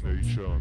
Nation.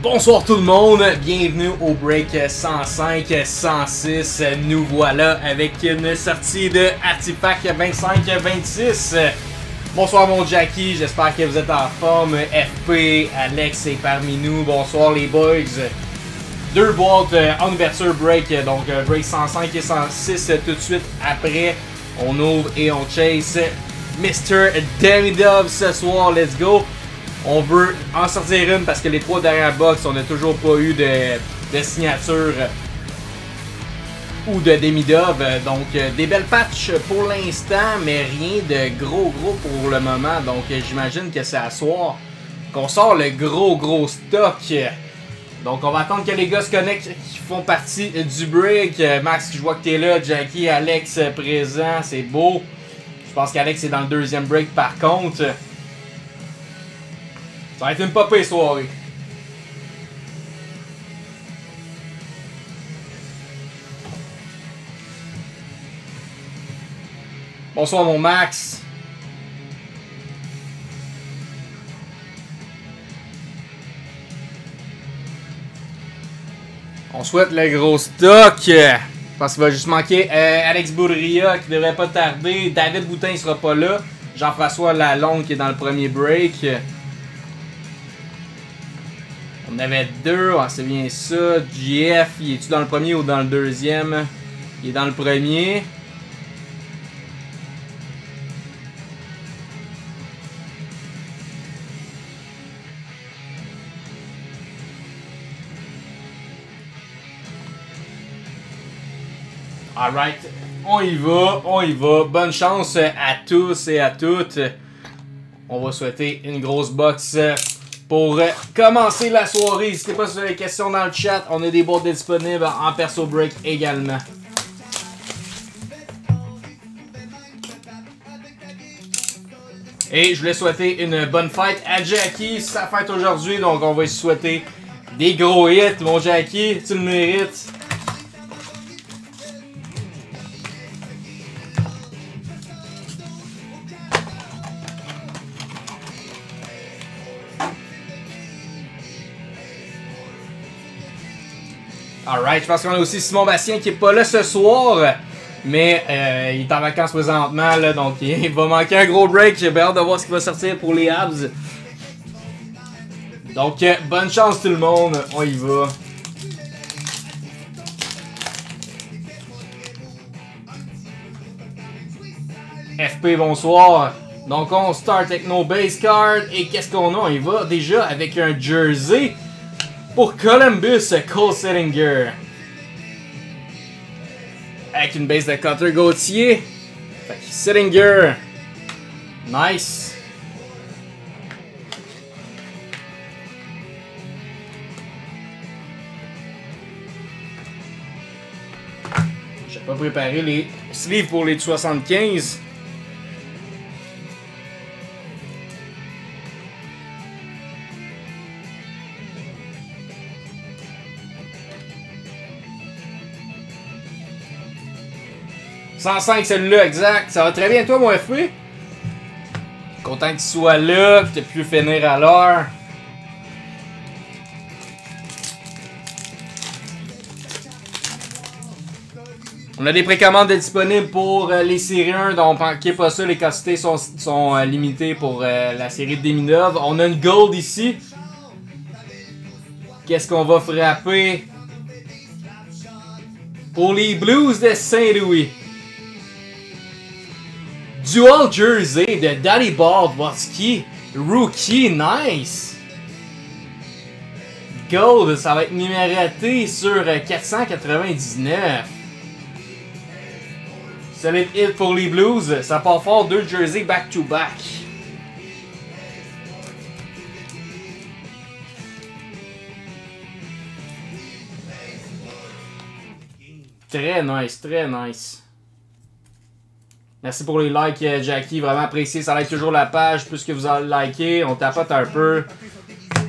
Bonsoir tout le monde, bienvenue au break 105-106. Nous voilà avec une sortie de Artifact 25-26. Bonsoir mon Jackie, j'espère que vous êtes en forme. FP, Alex est parmi nous. Bonsoir les boys. Deux boîtes en ouverture break, donc break 105 et 106 tout de suite après. On ouvre et on chase Mr. Demidov ce soir, let's go. On veut en sortir une parce que les trois dernières box, on n'a toujours pas eu de signature ou de Demidov. Donc des belles patchs pour l'instant, mais rien de gros pour le moment. Donc j'imagine que c'est à soir qu'on sort le gros stock. Donc on va attendre que les gars se connectent qui font partie du break. Max, je vois que t'es là. Jackie, Alex présent, c'est beau. Je pense qu'Alex est dans le deuxième break par contre. Ça va être une popée soirée. Bonsoir mon Max. On souhaite le gros stock. Parce qu'il va juste manquer Alex Boudria qui devrait pas tarder. David Boutin il sera pas là. Jean-François Lalonde qui est dans le premier break. On avait deux, c'est bien ça. JF, il est-tu dans le premier ou dans le deuxième? Il est dans le premier. Alright, on y va, on y va. Bonne chance à tous et à toutes. On va souhaiter une grosse box pour commencer la soirée. N'hésitez pas si vous avez des questions dans le chat. On a des boîtes disponibles en perso break également. Et je voulais souhaiter une bonne fête à Jackie. C'est sa fête aujourd'hui, donc on va lui souhaiter des gros hits. Mon Jackie, tu le mérites. Alright, je pense qu'on a aussi Simon Bastien qui est pas là ce soir. Mais il est en vacances présentement, là, donc il va manquer un gros break. J'ai bien hâte de voir ce qui va sortir pour les Habs. Donc, bonne chance tout le monde. On y va. FP, bonsoir. Donc, on start avec nos base cards. Et qu'est-ce qu'on a? On y va déjà avec un jersey. Pour Columbus, Cole Settinger. Avec une base de Cutter Gauthier. Fait que Settinger. Nice. J'ai pas préparé les sleeves pour les 75. « 105, celui-là, exact. Ça va très bien, toi, mon FP? Content que tu sois là, que tu aies pu finir à l'heure. On a des précommandes disponibles pour les séries 1, donc manquez pas ça, les quantités sont limitées pour la série de Deminov. On a une gold ici. Qu'est-ce qu'on va frapper? Pour les Blues de Saint-Louis. Dual Jersey de Daddy Baldwatski. Rookie, nice! Gold, ça va être numéroté sur 499. Solid hit pour les Blues. Ça part fort, 2 jerseys back-to-back. Très nice, très nice. Merci pour les likes, Jackie. Vraiment apprécié. Ça aide toujours la page. Plus que vous en likez, on tapote un peu.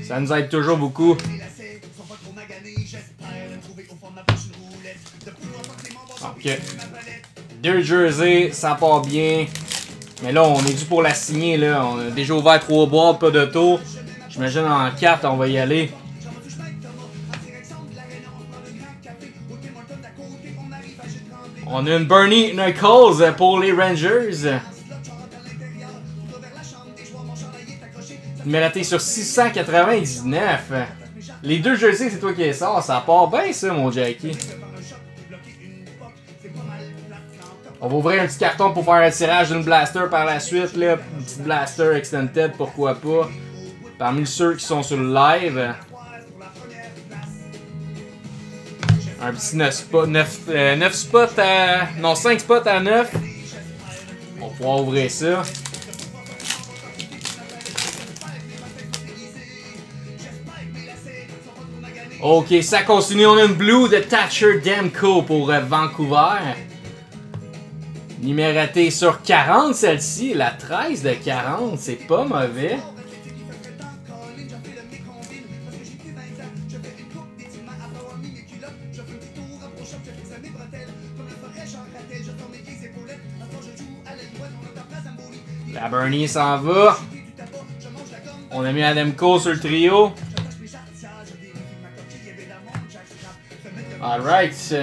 Ça nous aide toujours beaucoup. Ok. 2 jerseys, ça part bien. Mais là, on est dû pour la signer. Là. On a déjà ouvert 3 boîtes, pas de tour. J'imagine en 4, on va y aller. On a une Bernie Nichols pour les Rangers. Numéroté sur 699. Les 2 jerseys, c'est toi qui les sors. Ça part bien ça, mon Jackie. On va ouvrir un petit carton pour faire un tirage d'une blaster par la suite. Là. Une petite blaster extended, pourquoi pas. Parmi ceux qui sont sur le live. Un petit 9 spots à... Non, 5 spots à 9. On va pouvoir ouvrir ça. Ok, ça continue. On a une blue de Thatcher Demko pour Vancouver. Numérotée sur 40, celle-ci. La 13 de 40, c'est pas mauvais. La Bernie s'en va. On a mis Ademko sur le trio. Alright.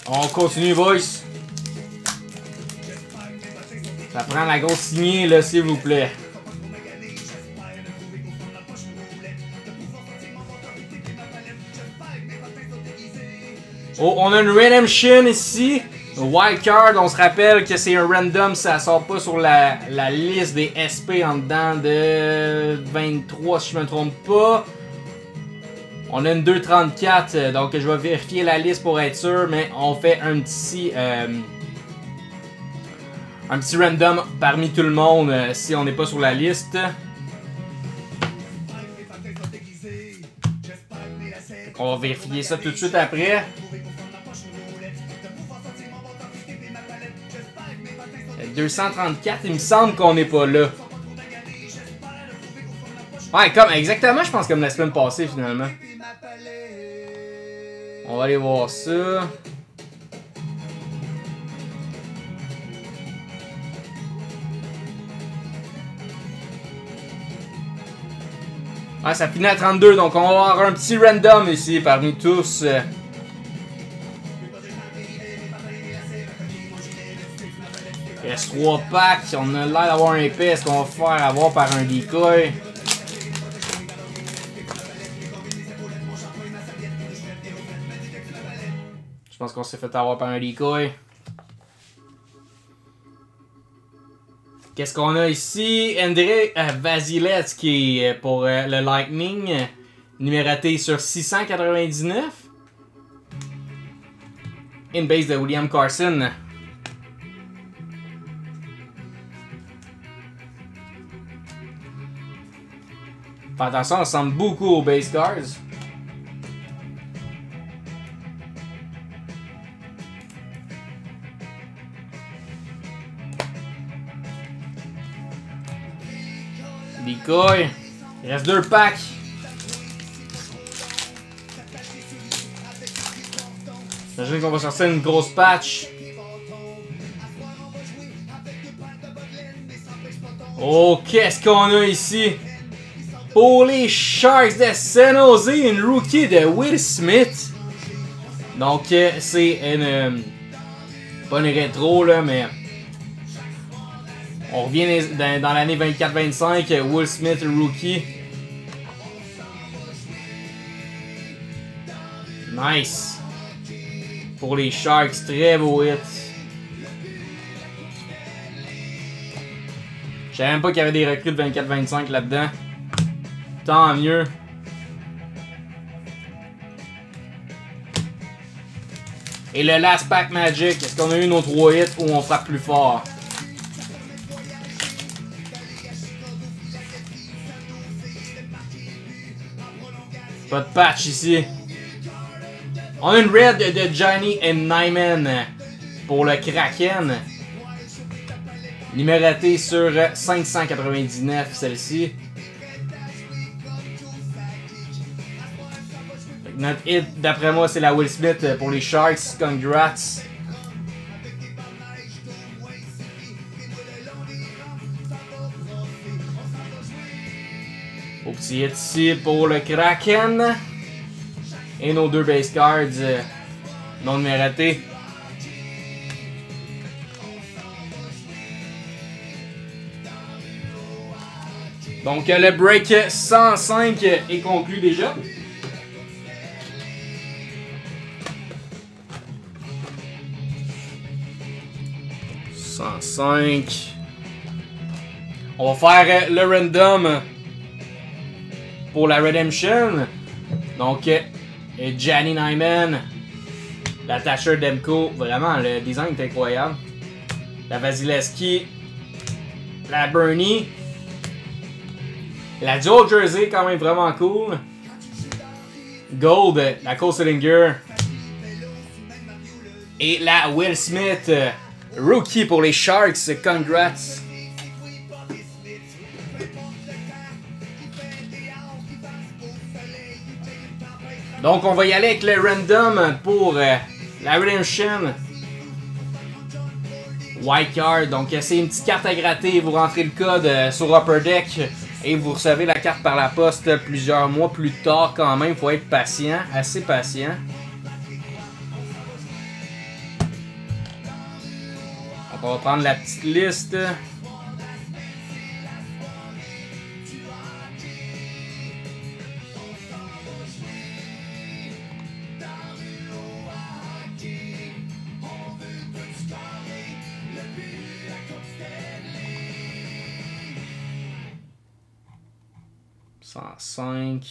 On continue, boys. Ça prend la grosse signée, là, s'il vous plaît. Oh, on a une Redemption ici. Wildcard, on se rappelle que c'est un random, ça sort pas sur la liste des SP en dedans de 23, si je me trompe pas. On a une 234, donc je vais vérifier la liste pour être sûr, mais on fait un petit random parmi tout le monde si on n'est pas sur la liste. On va vérifier ça tout de suite après. 234, il me semble qu'on n'est pas là. Ouais, comme exactement, je pense comme la semaine passée finalement. On va aller voir ça. Ouais, ça finit à 32, donc on va avoir un petit random ici parmi tous. Il reste 3 packs, on a l'air d'avoir un épais, est-ce qu'on va faire avoir par un decoy? Je pense qu'on s'est fait avoir par un decoy. Qu'est-ce qu'on a ici? André Vasilevskiy qui est pour le Lightning, numéroté sur 699. In base de William Carson. Fais attention, on ressemble beaucoup aux base cards. Decoy. Il reste 2 packs. J'imagine qu'on va sortir une grosse patch. Oh, qu'est-ce qu'on a ici? Pour les Sharks de San Jose, une rookie de Will Smith. Donc, c'est une... pas une rétro, là, mais... On revient dans l'année 24-25, Will Smith, rookie. Nice. Pour les Sharks, très beau hit. Je savais même pas qu'il y avait des recrues de 24-25 là-dedans. Tant mieux. Et le last pack Magic, est-ce qu'on a eu nos 3 hits ou on frappe plus fort? Pas de patch ici. On a une red de Johnny Nyman pour le Kraken. Numérotée sur 599, celle-ci. Notre hit, d'après moi, c'est la Will Smith pour les Sharks. Congrats. Au petit hit ici pour le Kraken. Et nos 2 base cards non numérotés. Donc le break 105 est conclu déjà. On va faire le random pour la Redemption. Donc, Johnny Nyman, l'attacheur Demko, vraiment le design est incroyable. La Vasilevskiy, la Bernie, la Joe Jersey quand même vraiment cool. Gold, la Cole Sillinger et la Will Smith. Rookie pour les Sharks, congrats. Donc on va y aller avec le random pour la Redemption. White Card. Donc c'est une petite carte à gratter. Vous rentrez le code sur Upper Deck et vous recevez la carte par la poste plusieurs mois plus tard quand même. Il faut être patient, assez patient. Donc on va prendre la petite liste. $105.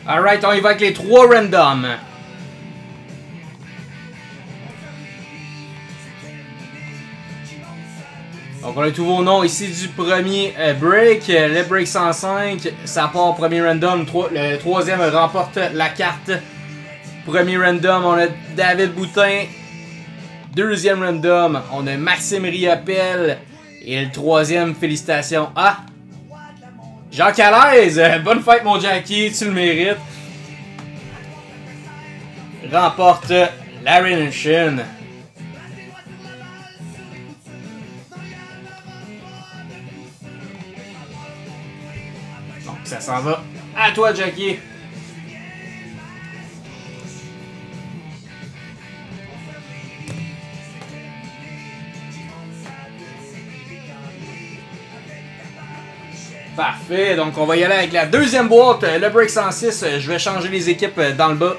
Alright, on y va avec les 3 random. Donc on a tous vos noms ici du premier break. Le break 105, ça part premier random. Le troisième remporte la carte. Premier random, on a David Boutin. Deuxième random, on a Maxime Riopel. Et le troisième, félicitations à Jean Calaise. Bonne fête mon Jackie, tu le mérites. Remporte la Redemption. Donc ça s'en va à toi Jackie. Parfait, donc on va y aller avec la deuxième boîte, le Break 106. Je vais changer les équipes dans le bas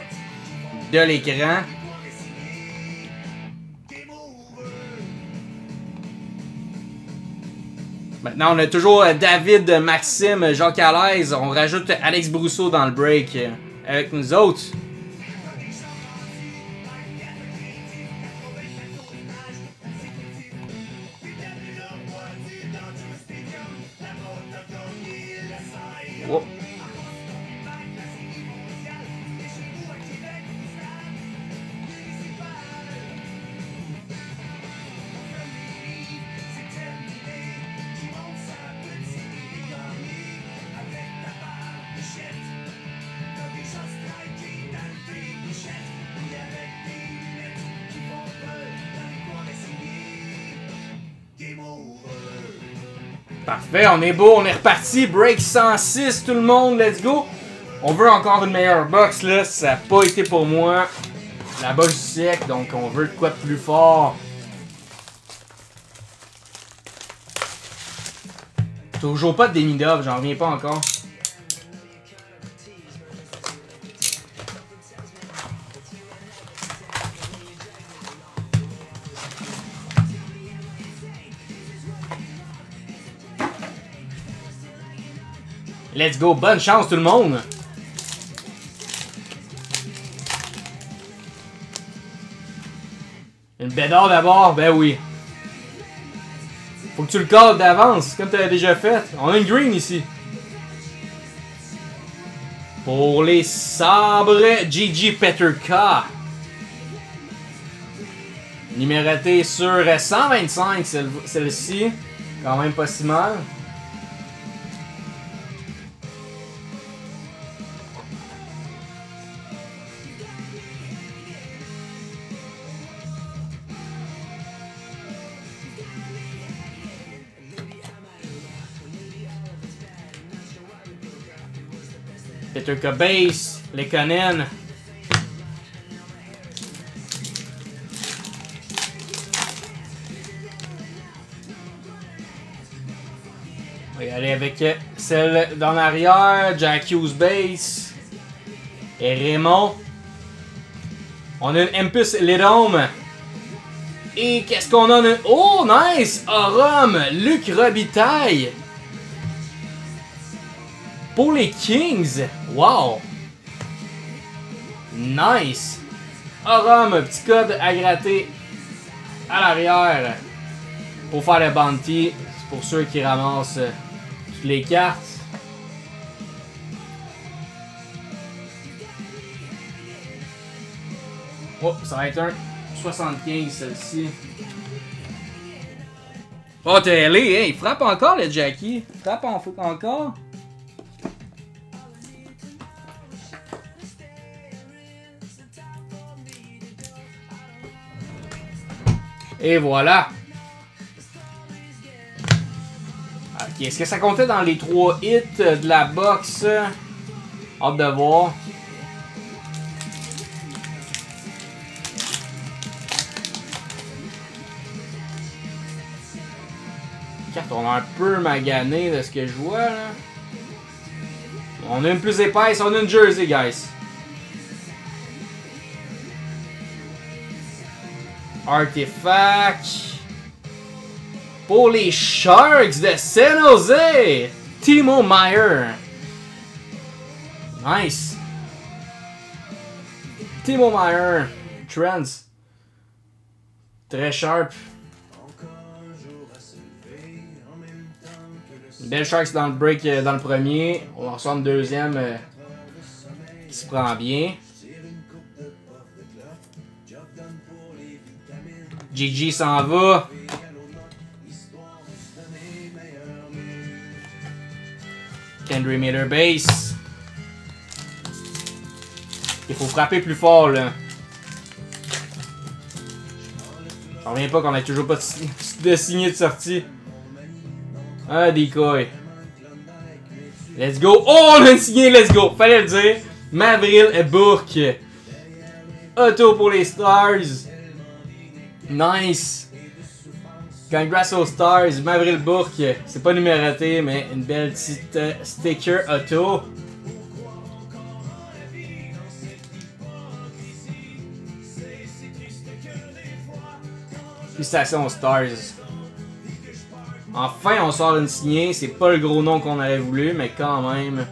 de l'écran. Maintenant, on a toujours David, Maxime, Jacques Alaise. On rajoute Alex Brousseau dans le break avec nous autres. Oh. Parfait, on est beau, on est reparti. Break 106, tout le monde, let's go. On veut encore une meilleure box, là. Ça n'a pas été pour moi la box du siècle, donc on veut de quoi de plus fort. Toujours pas de demi-dove, j'en reviens pas encore. Let's go, bonne chance tout le monde! Une bédard d'abord, ben oui. Faut que tu le calls d'avance, comme tu as déjà fait. On a une green ici. Pour les sabres, Gigi Peterka. Numéroté sur 125, celle-ci. Quand même pas si mal. Peterka Base, Lekonen. On va y aller avec celle d'en arrière, Jack Hughes Base. Et Raymond. On a une Empus Lidome. Et qu'est-ce qu'on a? Oh, nice! Aurum, Luc Robitaille. Pour les Kings, wow! Nice! Aurum, petit code à gratter à l'arrière pour faire le bounty. C'est pour ceux qui ramassent toutes les cartes. Oh, ça va être un 75 celle-ci. Oh, t'es allé, hein? Il frappe encore le Jackie. Il frappe encore. Et voilà. Ok, est-ce que ça comptait dans les 3 hits de la box? Hâte de voir. Carte, on a un peu magané de ce que je vois là. On a une plus épaisse, on a une jersey, guys. Artefact. Pour les Sharks de San Jose, Timo Meier. Nice. Timo Meier. Trends. Très sharp. Belle Sharks dans le break dans le premier. On en reçoit une deuxième qui se prend bien. GG s'en va. Kendry Miller base. Il faut frapper plus fort là. Je reviens pas qu'on ait toujours pas de signé de sortie. Ah, decoy. Let's go. Oh, on a une signée, let's go. Fallait le dire. Mavril et Bourque. Auto pour les Stars. Nice. Congrats aux Stars. Mavril Bourque. C'est pas numéroté, mais une belle petite sticker auto. Félicitations aux Stars. Enfin, on sort une signée. C'est pas le gros nom qu'on aurait voulu, mais quand même.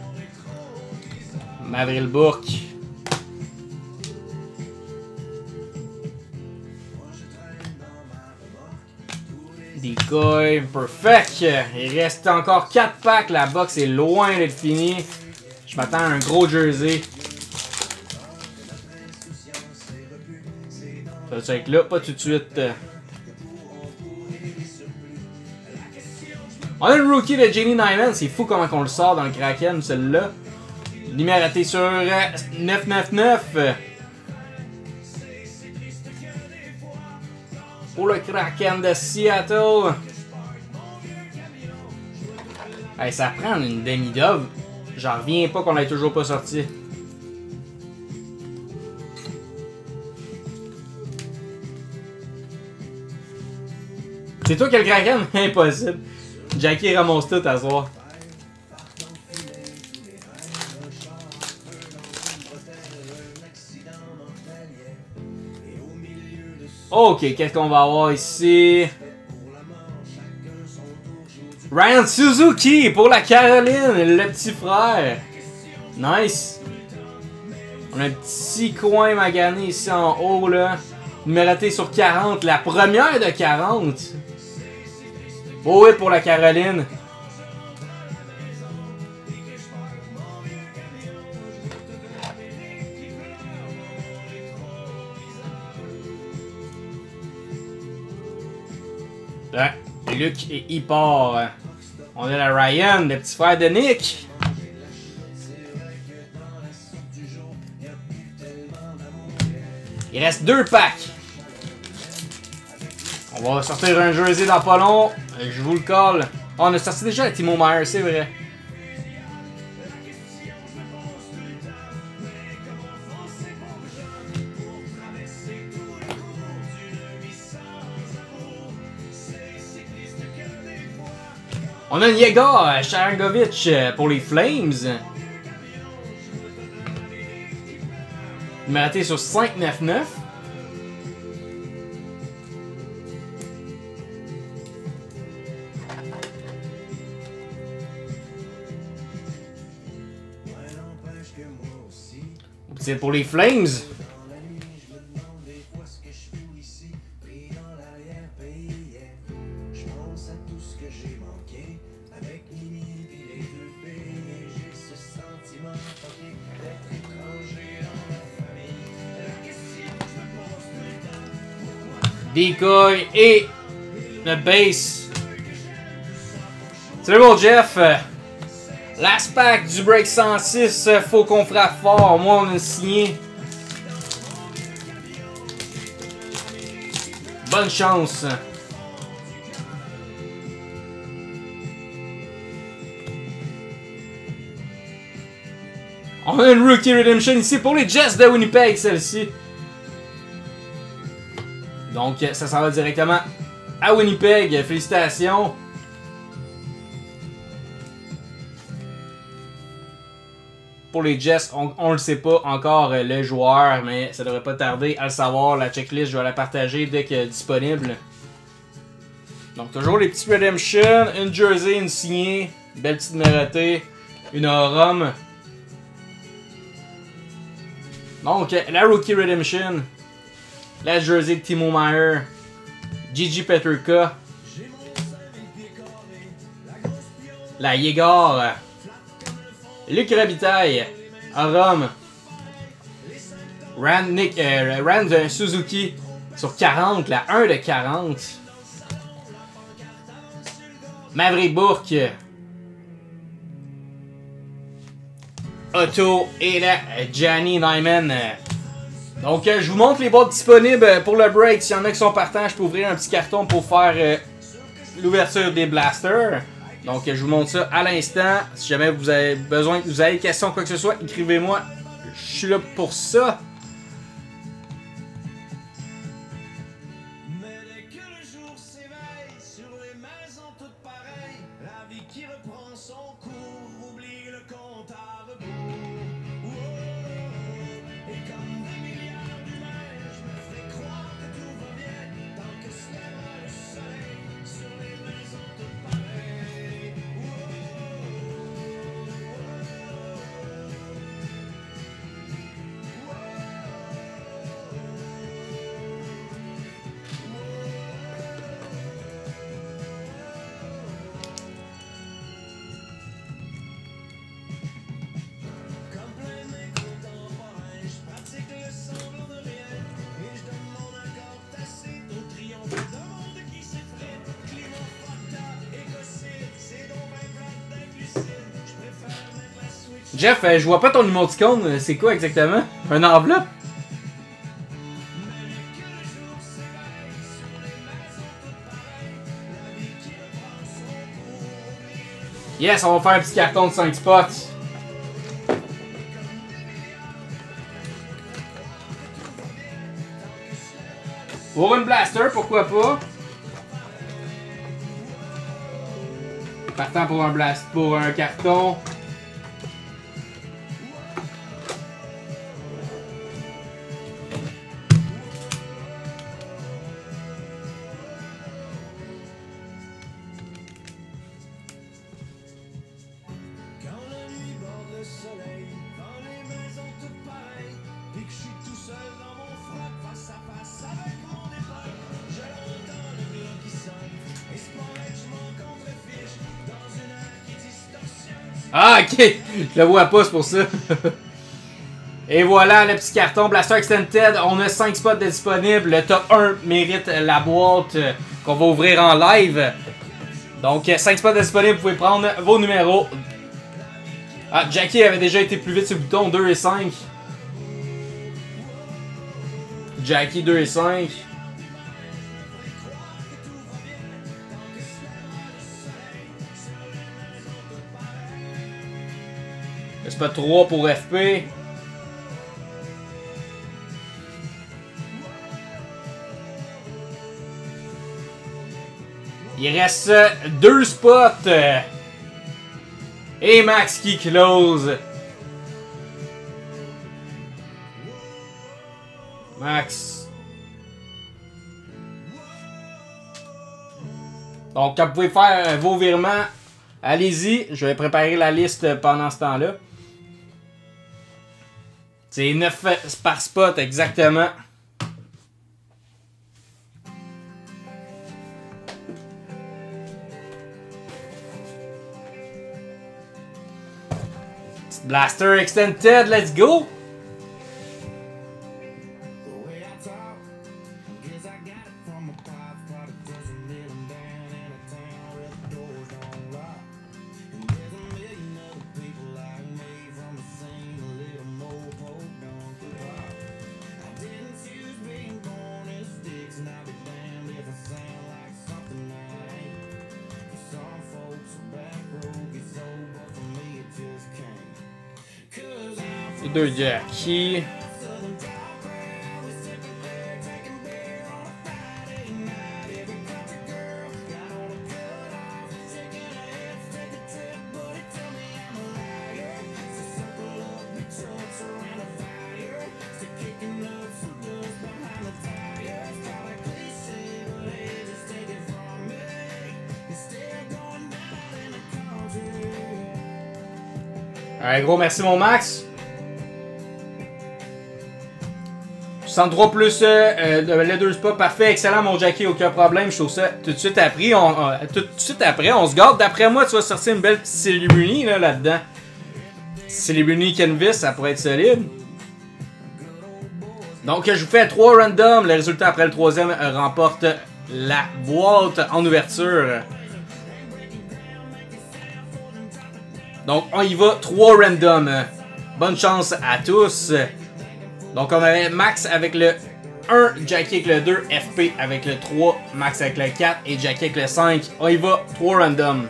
Mavril Bourque. Decoy. Perfect. Il reste encore 4 packs. La box est loin d'être finie. Je m'attends à un gros jersey. Ça va être là, pas tout de suite. On a une rookie de Jenny Nyman, c'est fou comment on le sort dans le Kraken, celle-là. Numéroté sur 999. Pour le Kraken de Seattle. Hey, ça prend une demi-dove. J'en reviens pas qu'on ait toujours pas sorti. C'est toi qui as le Kraken? Impossible. Jackie ramasse tout à soir. Ok, qu'est-ce qu'on va avoir ici? Ryan Suzuki pour la Caroline, le petit frère. Nice. On a un petit coin magané ici en haut là. Numéroté sur 40, la première de 40. Oh oui, pour la Caroline. Là, Luc et il part. On a la Ryan, le petit frère de Nick. Il reste 2 packs. On va sortir un jersey dans pas long. Je vous le colle. Oh, on a sorti déjà la Timo Meier, c'est vrai. On a une Yega Sharangovich pour les Flames. Numéroté sur 599. C'est pour les Flames. Decoy et le base. Salut mon Jeff. Last pack du break 106. Faut qu'on frappe fort. Moi, on a signé. Bonne chance. On a une Rookie Redemption ici pour les Jets de Winnipeg, celle-ci. Donc, ça s'en va directement à Winnipeg. Félicitations. Pour les Jets, on le sait pas encore le joueur, mais ça devrait pas tarder à le savoir. La checklist, je vais la partager dès qu'elle est disponible. Donc, toujours les petits Redemption, une jersey, une signée, une belle petite numérotée, une Aurum. Donc, la Rookie Redemption, la jersey de Timo Meier, Gigi Petrka, la Yegor, Luc Robitaille, Aurum, Rand Suzuki sur 40, la 1 de 40, Maverick Bourque, Otto et la Gianni Nyman. Donc, je vous montre les boîtes disponibles pour le break. S'il y en a qui sont partants, je peux ouvrir un petit carton pour faire l'ouverture des blasters. Donc, je vous montre ça à l'instant. Si jamais vous avez besoin, vous avez des questions, quoi que ce soit, écrivez-moi. Je suis là pour ça. Jeff, je vois pas ton émoticône, c'est quoi exactement? Un enveloppe? Yes, on va faire un petit carton de 5 spots. Pour une blaster, pourquoi pas? Partant pour un blast, pour un carton. Ah, ok! Je le vois pas, c'est pour ça. Et voilà, le petit carton Blaster Extended. On a 5 spots de disponibles. Le top 1 mérite la boîte qu'on va ouvrir en live. Donc, 5 spots de disponibles. Vous pouvez prendre vos numéros. Ah, Jackie avait déjà été plus vite sur le bouton. 2 et 5. Jackie 2 et 5. Spot 3 pour FP. Il reste 2 spots. Et Max qui close. Max. Donc, quand vous pouvez faire vos virements, allez-y. Je vais préparer la liste pendant ce temps-là. C'est 9 par spot, exactement. Blaster Extended, let's go! 2 Jackie. Alright, gros merci mon Max. 63 plus le 2 spa, parfait, excellent mon Jackie, aucun problème, je trouve ça tout de suite après. Tout de suite après, on se garde. D'après moi, tu vas sortir une belle petite Celebrity là-dedans. Celebrity Canvas, ça pourrait être solide. Donc je vous fais 3 random, le résultat après le troisième remporte la boîte en ouverture. Donc on y va, 3 random. Bonne chance à tous. Donc on avait Max avec le 1, Jackie avec le 2, FP avec le 3, Max avec le 4 et Jackie avec le 5. On y va, 3 random.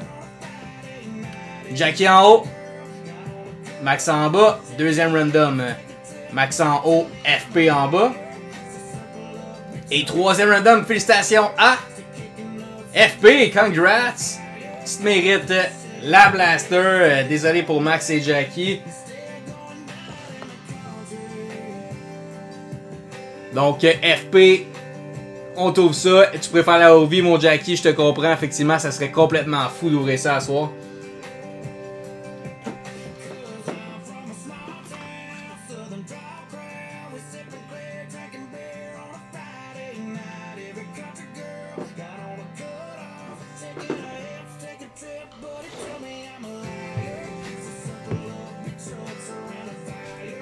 Jackie en haut, Max en bas, deuxième random. Max en haut, FP en bas. Et troisième random, félicitations à FP, congrats! Tu te mérites la blaster. Désolé pour Max et Jackie. Donc FP, on t'ouvre ça. Tu préfères la OV, mon Jackie, je te comprends. Effectivement, ça serait complètement fou d'ouvrir ça à soir.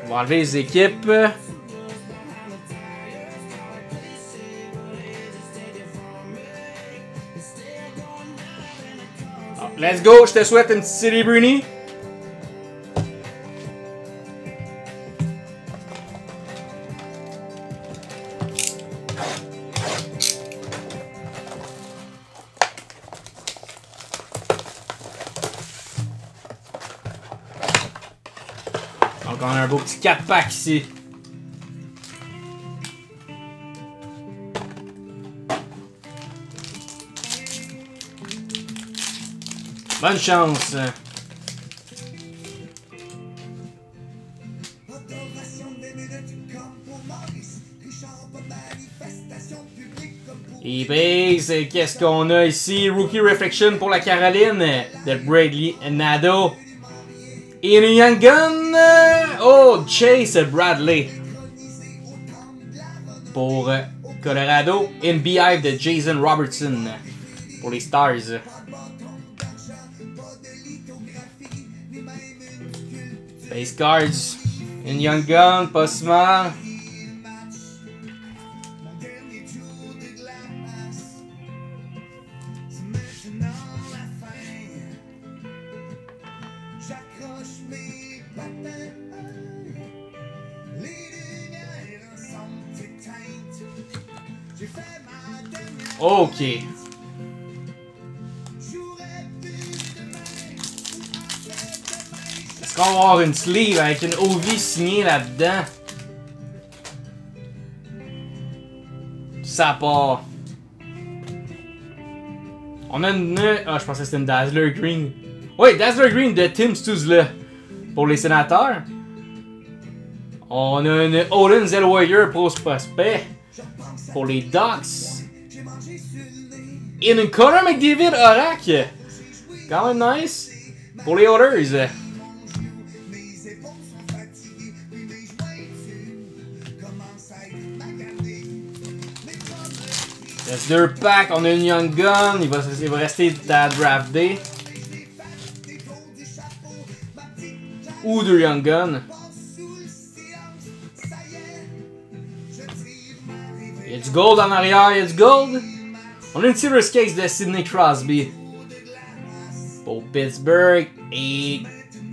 On va enlever les équipes. Let's go, je te souhaite une petite Celebrity. Donc on a un beau petit 4-pack ici. Bonne chance. Et base, qu'est-ce qu'on a ici? Rookie Reflection pour la Caroline de Bradley Nadeau. Et une Young Gun. Oh, Chase Bradley. Pour Colorado. Une Beehive de Jason Robertson. Pour les Stars. Base cards. Une Young Gun, pas smart. Ok. Est-ce qu'on va avoir une sleeve avec une OV signée là-dedans? Ça part. On a une... Ah, je pensais que c'était une Dazzler Green. Oui, Dazzler Green de Tim Stützle pour les sénateurs. On a une Olin Zellweger Pro Prospect pour les Ducks. Et une Connor McDavid Orac. Quand même nice. Pour les Oilers. Il reste 2 packs. On a une Young Gun. Il va rester à Draft Day. Ou 2 Young Gun. Il y a du gold en arrière. Il y a du gold. On a une Serious Case de Sidney Crosby pour Pittsburgh et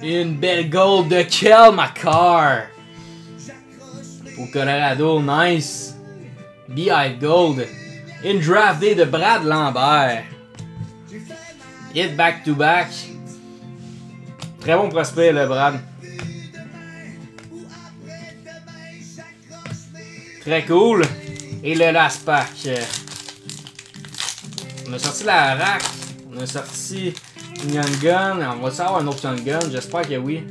une belle gold de Kel McCarr pour Colorado, nice. Beehive Gold, une Draft Day de Brad Lambert, hit back to back, très bon prospect le Brad. Très cool. Et le last pack. On a sorti la rack. On a sorti une Young Gun. On va savoir un autre Young Gun. J'espère que oui.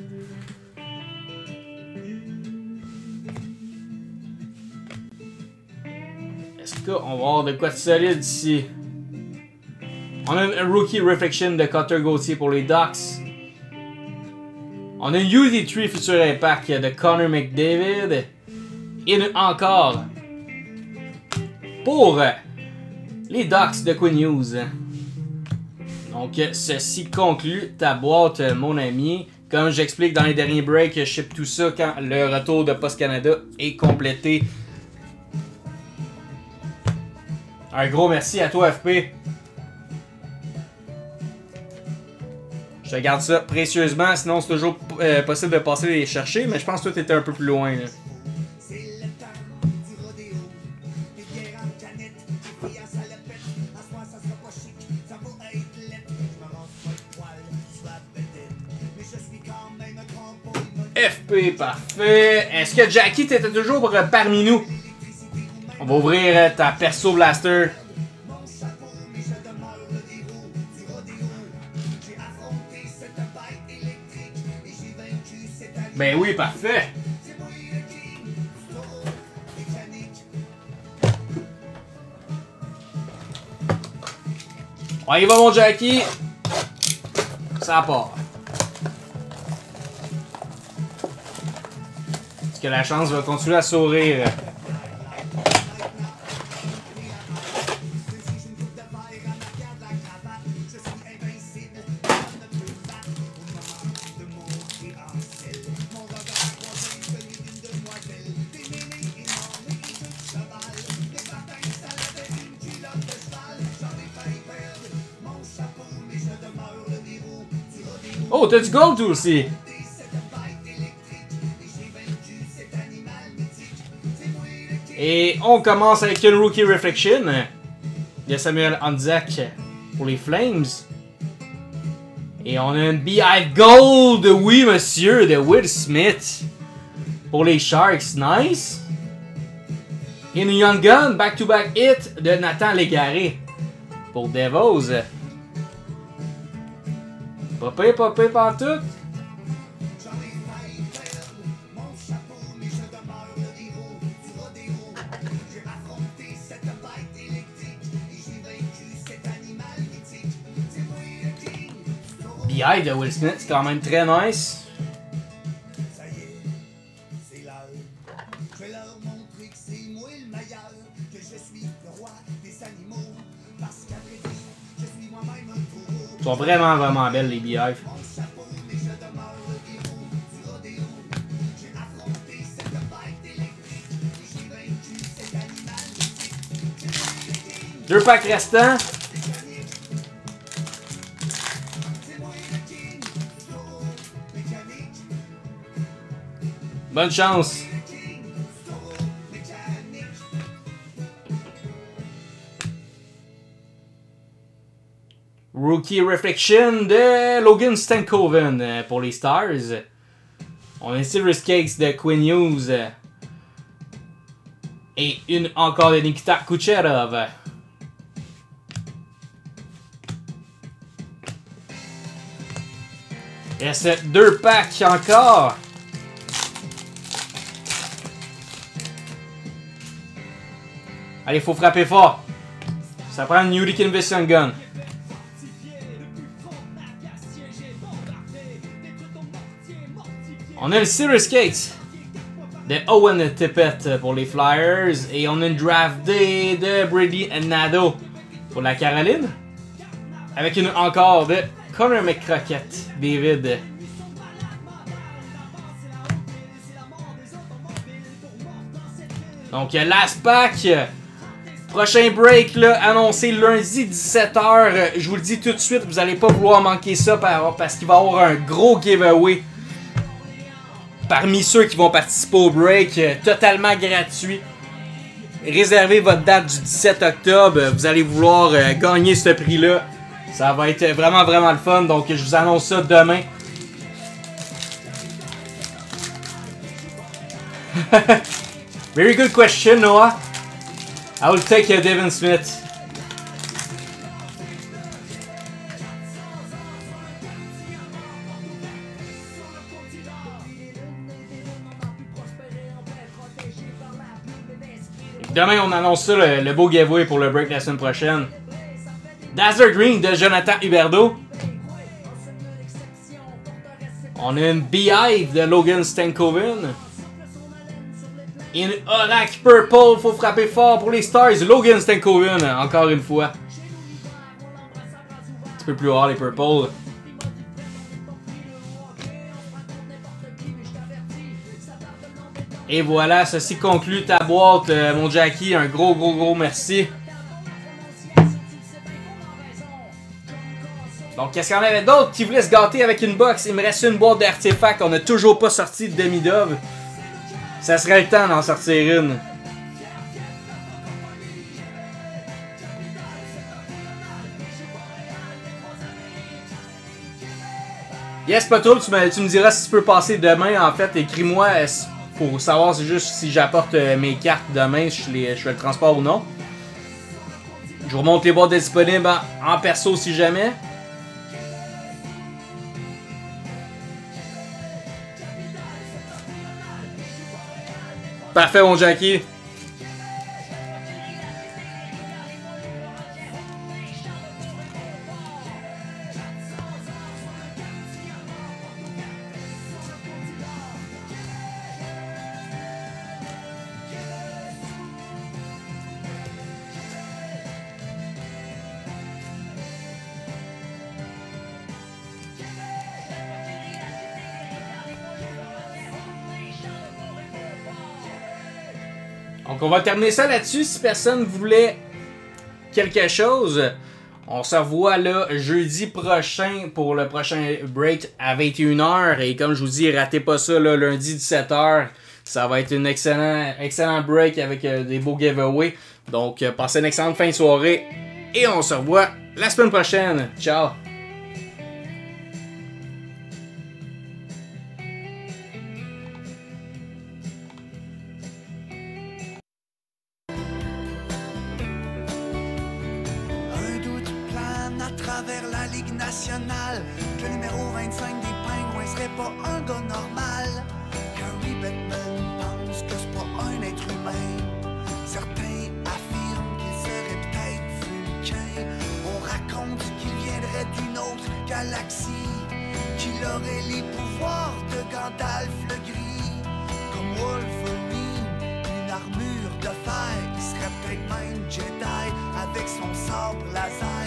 Est-ce qu'on va avoir de quoi de solide ici? On a un Rookie Reflection de Cutter Gauthier pour les Ducks. On a une UD3 Future Impact de Connor McDavid. Et encore pour les Ducks de Quinn Hughes. Donc, ceci conclut ta boîte, mon ami. Comme j'explique dans les derniers breaks, je ship tout ça quand le retour de Post Canada est complété. Un gros merci à toi, FP. Je te garde ça précieusement, sinon c'est toujours possible de passer les chercher, mais je pense que toi t'étais un peu plus loin. Là. FP, parfait. Est-ce que Jackie t'étais toujours parmi nous? On va ouvrir ta Perso Blaster. Ben oui, parfait. On y va, mon Jackie. Ça part. Est-ce que la chance va continuer à sourire? Oh, t'as du gold aussi! Et on commence avec une Rookie Reflection de Samuel Honzek pour les Flames. Et on a une Beehive Gold, oui monsieur, de Will Smith pour les Sharks. Nice! Et une Young Gun back-to-back hit de Nathan Légaré pour Devos. Pas pire pantoute. Beehive de Will Smith, c'est quand même très nice. Ils sont vraiment belles les Beehive. Deux packs restants. Bonne chance. Rookie Reflection de Logan Stankoven pour les Stars. On a une Silver Skates de Quinn Hughes. Et une encore de Nikita Kucherov. Il reste deux packs encore. Allez, il faut frapper fort. Ça prend une Yuri Kinvison Gun. On a le Silver Skates de Owen Tippett pour les Flyers. Et on a une Draft Day de Brady Nadeau pour la Caroline. Avec une encore de Connor McCrockett, David. Donc, last pack. Prochain break, là, annoncé lundi 17h. Je vous le dis tout de suite, vous n'allez pas vouloir manquer ça parce qu'il va y avoir un gros giveaway. Parmi ceux qui vont participer au break, totalement gratuit. Réservez votre date du 17 octobre. Vous allez vouloir gagner ce prix-là. Ça va être vraiment le fun. Donc, je vous annonce ça demain. Very good question, Noah. I will take Devin Smith. Demain, on annonce ça, le beau giveaway pour le break la semaine prochaine. Dazzler Green de Jonathan Huberdeau. On a une Beehive de Logan Stankoven. Une Oracle Purple, faut frapper fort pour les Stars. Logan Stankoven, encore une fois. Un petit peu plus rare les Purple. Et voilà, ceci conclut ta boîte, mon Jackie. Un gros merci. Donc, qu'est-ce qu'il y en avait d'autres qui voulaient se gâter avec une box? Il me reste une boîte d'artefacts. On n'a toujours pas sorti de demi-dove. Ça serait le temps d'en sortir une. Yes, Patrol, tu me diras si tu peux passer demain. En fait, écris-moi pour savoir juste si j'apporte mes cartes demain, je fais le transport ou non. Je vous remonte les boîtes disponibles en perso si jamais. Parfait, mon Jackie. Donc on va terminer ça là-dessus. Si personne voulait quelque chose, on se revoit là jeudi prochain pour le prochain break à 21h. Et comme je vous dis, ratez pas ça là, lundi 17h. Ça va être un excellent break avec des beaux giveaways. Donc passez une excellente fin de soirée. Et on se revoit la semaine prochaine. Ciao! Vers la Ligue nationale, que le numéro 25 des Pingouins serait pas un gars normal. Gary Bettman pense que c'est pas un être humain. Certains affirment qu'il serait peut-être vulcain. On raconte qu'il viendrait d'une autre galaxie, qu'il aurait les pouvoirs de Gandalf le Gris. Comme Wolverine, une armure de fer, il serait peut-être même Jedi avec son sabre laser.